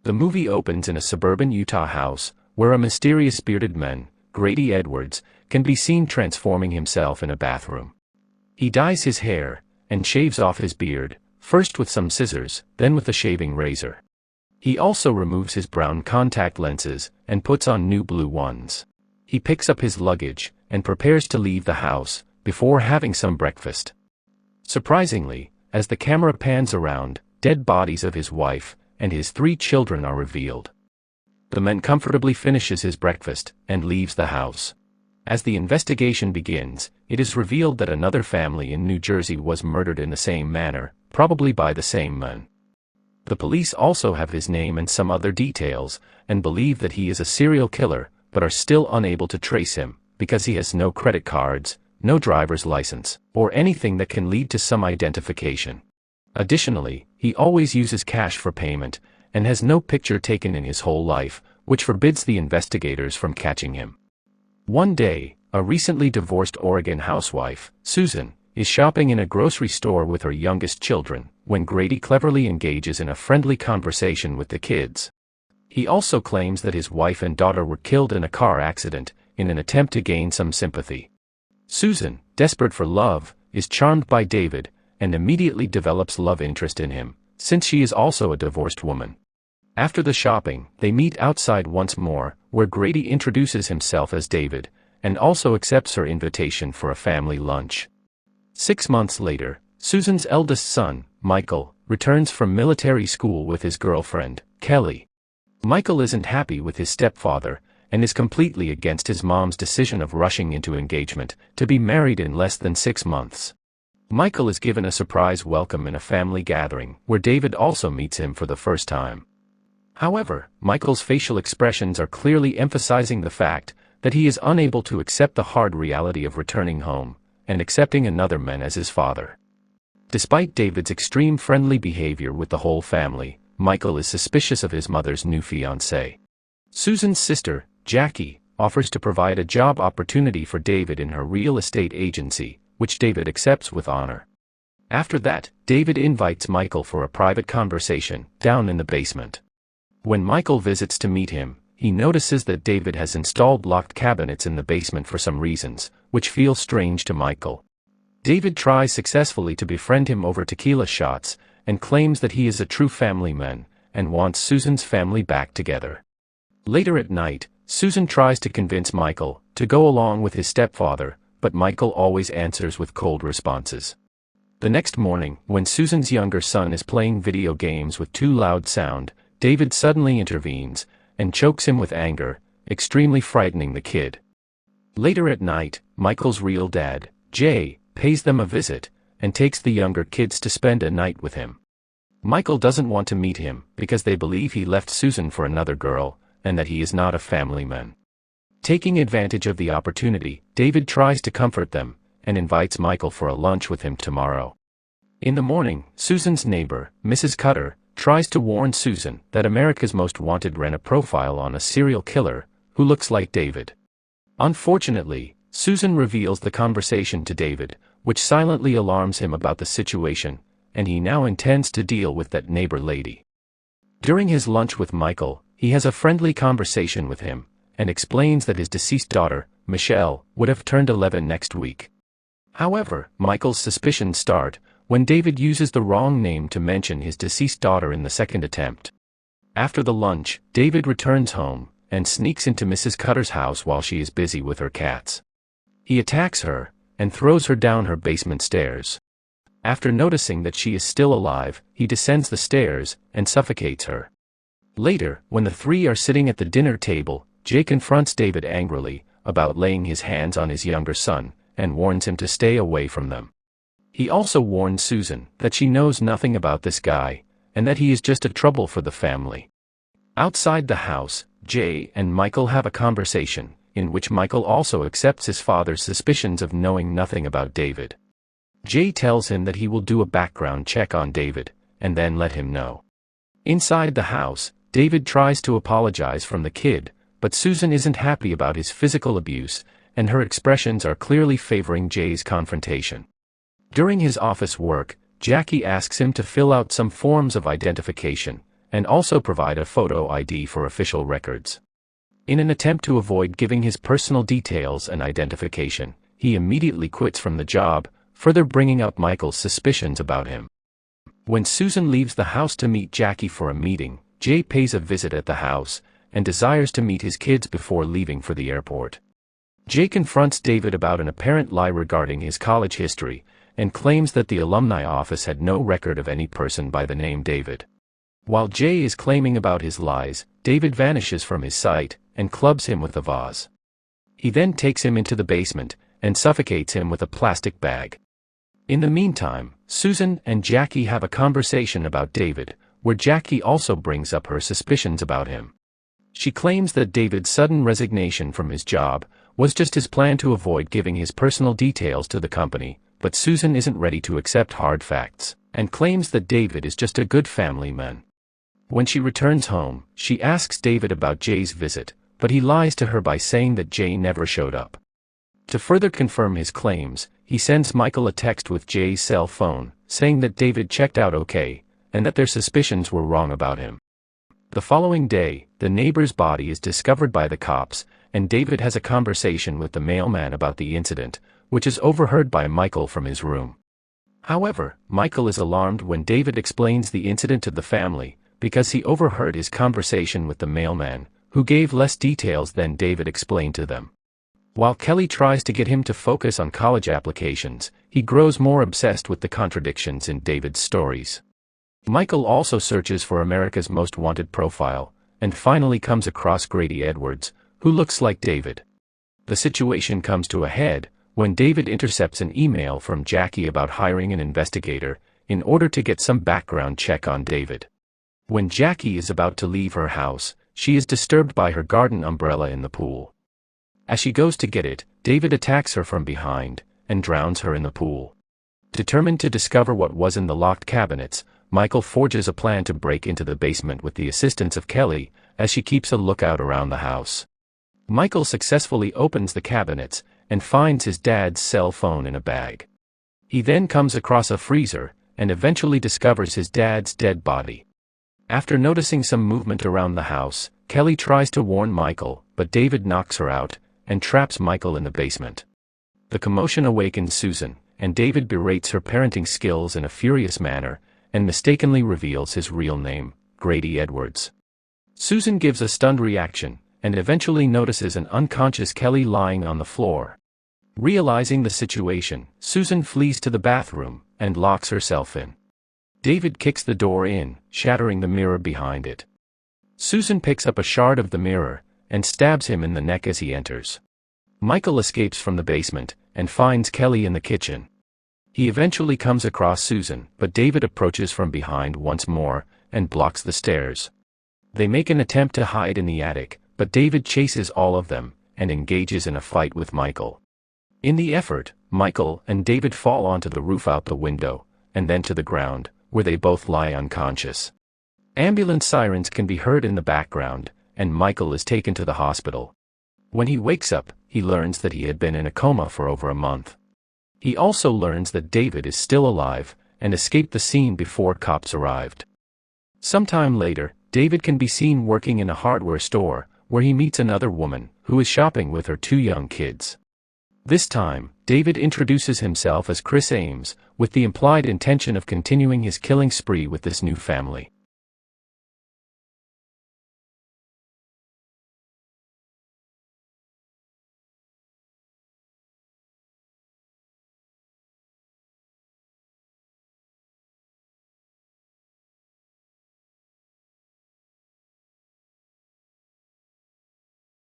The movie opens in a suburban Utah house, where a mysterious bearded man, Grady Edwards, can be seen transforming himself in a bathroom. He dyes his hair, and shaves off his beard, first with some scissors, then with a shaving razor. He also removes his brown contact lenses, and puts on new blue ones. He picks up his luggage, and prepares to leave the house, before having some breakfast. Surprisingly, as the camera pans around, dead bodies of his wife and his 3 children are revealed. The man comfortably finishes his breakfast, and leaves the house. As the investigation begins, it is revealed that another family in New Jersey was murdered in the same manner, probably by the same man. The police also have his name and some other details, and believe that he is a serial killer, but are still unable to trace him, because he has no credit cards, no driver's license, or anything that can lead to some identification. Additionally, he always uses cash for payment, and has no picture taken in his whole life, which forbids the investigators from catching him. One day, a recently divorced Oregon housewife, Susan, is shopping in a grocery store with her youngest children, when Grady cleverly engages in a friendly conversation with the kids. He also claims that his wife and daughter were killed in a car accident, in an attempt to gain some sympathy. Susan, desperate for love, is charmed by David, and immediately develops love interest in him, since she is also a divorced woman. After the shopping, they meet outside once more, where Grady introduces himself as David, and also accepts her invitation for a family lunch. 6 months later, Susan's eldest son, Michael, returns from military school with his girlfriend, Kelly. Michael isn't happy with his stepfather, and is completely against his mom's decision of rushing into engagement, to be married in less than 6 months. Michael is given a surprise welcome in a family gathering, where David also meets him for the first time. However, Michael's facial expressions are clearly emphasizing the fact that he is unable to accept the hard reality of returning home, and accepting another man as his father. Despite David's extreme friendly behavior with the whole family, Michael is suspicious of his mother's new fiancé. Susan's sister, Jackie, offers to provide a job opportunity for David in her real estate agency, which David accepts with honor. After that, David invites Michael for a private conversation, down in the basement. When Michael visits to meet him, he notices that David has installed locked cabinets in the basement for some reasons, which feel strange to Michael. David tries successfully to befriend him over tequila shots, and claims that he is a true family man, and wants Susan's family back together. Later at night, Susan tries to convince Michael to go along with his stepfather, but Michael always answers with cold responses. The next morning, when Susan's younger son is playing video games with too loud sound, David suddenly intervenes, and chokes him with anger, extremely frightening the kid. Later at night, Michael's real dad, Jay, pays them a visit, and takes the younger kids to spend a night with him. Michael doesn't want to meet him, because they believe he left Susan for another girl, and that he is not a family man. Taking advantage of the opportunity, David tries to comfort them, and invites Michael for a lunch with him tomorrow. In the morning, Susan's neighbor, Mrs. Cutter, tries to warn Susan that America's Most Wanted ran a profile on a serial killer, who looks like David. Unfortunately, Susan reveals the conversation to David, which silently alarms him about the situation, and he now intends to deal with that neighbor lady. During his lunch with Michael, he has a friendly conversation with him, and explains that his deceased daughter, Michelle, would have turned 11 next week. However, Michael's suspicions start when David uses the wrong name to mention his deceased daughter in the second attempt. After the lunch, David returns home, and sneaks into Mrs. Cutter's house while she is busy with her cats. He attacks her, and throws her down her basement stairs. After noticing that she is still alive, he descends the stairs, and suffocates her. Later, when the three are sitting at the dinner table, Jay confronts David angrily about laying his hands on his younger son, and warns him to stay away from them. He also warns Susan that she knows nothing about this guy, and that he is just a trouble for the family. Outside the house, Jay and Michael have a conversation, in which Michael also accepts his father's suspicions of knowing nothing about David. Jay tells him that he will do a background check on David, and then let him know. Inside the house, David tries to apologize from the kid, but Susan isn't happy about his physical abuse, and her expressions are clearly favoring Jay's confrontation. During his office work, Jackie asks him to fill out some forms of identification, and also provide a photo ID for official records. In an attempt to avoid giving his personal details and identification, he immediately quits from the job, further bringing up Michael's suspicions about him. When Susan leaves the house to meet Jackie for a meeting, Jay pays a visit at the house, and desires to meet his kids before leaving for the airport. Jay confronts David about an apparent lie regarding his college history, and claims that the alumni office had no record of any person by the name David. While Jay is claiming about his lies, David vanishes from his sight, and clubs him with a vase. He then takes him into the basement, and suffocates him with a plastic bag. In the meantime, Susan and Jackie have a conversation about David, where Jackie also brings up her suspicions about him. She claims that David's sudden resignation from his job was just his plan to avoid giving his personal details to the company, but Susan isn't ready to accept hard facts, and claims that David is just a good family man. When she returns home, she asks David about Jay's visit, but he lies to her by saying that Jay never showed up. To further confirm his claims, he sends Michael a text with Jay's cell phone, saying that David checked out okay, and that their suspicions were wrong about him. The following day, the neighbor's body is discovered by the cops, and David has a conversation with the mailman about the incident, which is overheard by Michael from his room. However, Michael is alarmed when David explains the incident to the family, because he overheard his conversation with the mailman, who gave less details than David explained to them. While Kelly tries to get him to focus on college applications, he grows more obsessed with the contradictions in David's stories. Michael also searches for America's Most Wanted profile, and finally comes across Grady Edwards, who looks like David. The situation comes to a head when David intercepts an email from Jackie about hiring an investigator, in order to get some background check on David. When Jackie is about to leave her house, she is disturbed by her garden umbrella in the pool. As she goes to get it, David attacks her from behind, and drowns her in the pool. Determined to discover what was in the locked cabinets, Michael forges a plan to break into the basement with the assistance of Kelly, as she keeps a lookout around the house. Michael successfully opens the cabinets, and finds his dad's cell phone in a bag. He then comes across a freezer, and eventually discovers his dad's dead body. After noticing some movement around the house, Kelly tries to warn Michael, but David knocks her out, and traps Michael in the basement. The commotion awakens Susan, and David berates her parenting skills in a furious manner, and mistakenly reveals his real name, Grady Edwards. Susan gives a stunned reaction, and eventually notices an unconscious Kelly lying on the floor. Realizing the situation, Susan flees to the bathroom, and locks herself in. David kicks the door in, shattering the mirror behind it. Susan picks up a shard of the mirror, and stabs him in the neck as he enters. Michael escapes from the basement, and finds Kelly in the kitchen. He eventually comes across Susan, but David approaches from behind once more, and blocks the stairs. They make an attempt to hide in the attic, but David chases all of them, and engages in a fight with Michael. In the effort, Michael and David fall onto the roof out the window, and then to the ground, where they both lie unconscious. Ambulance sirens can be heard in the background, and Michael is taken to the hospital. When he wakes up, he learns that he had been in a coma for over a month. He also learns that David is still alive, and escaped the scene before cops arrived. Sometime later, David can be seen working in a hardware store, where he meets another woman, who is shopping with her 2 young kids. This time, David introduces himself as Chris Ames, with the implied intention of continuing his killing spree with this new family.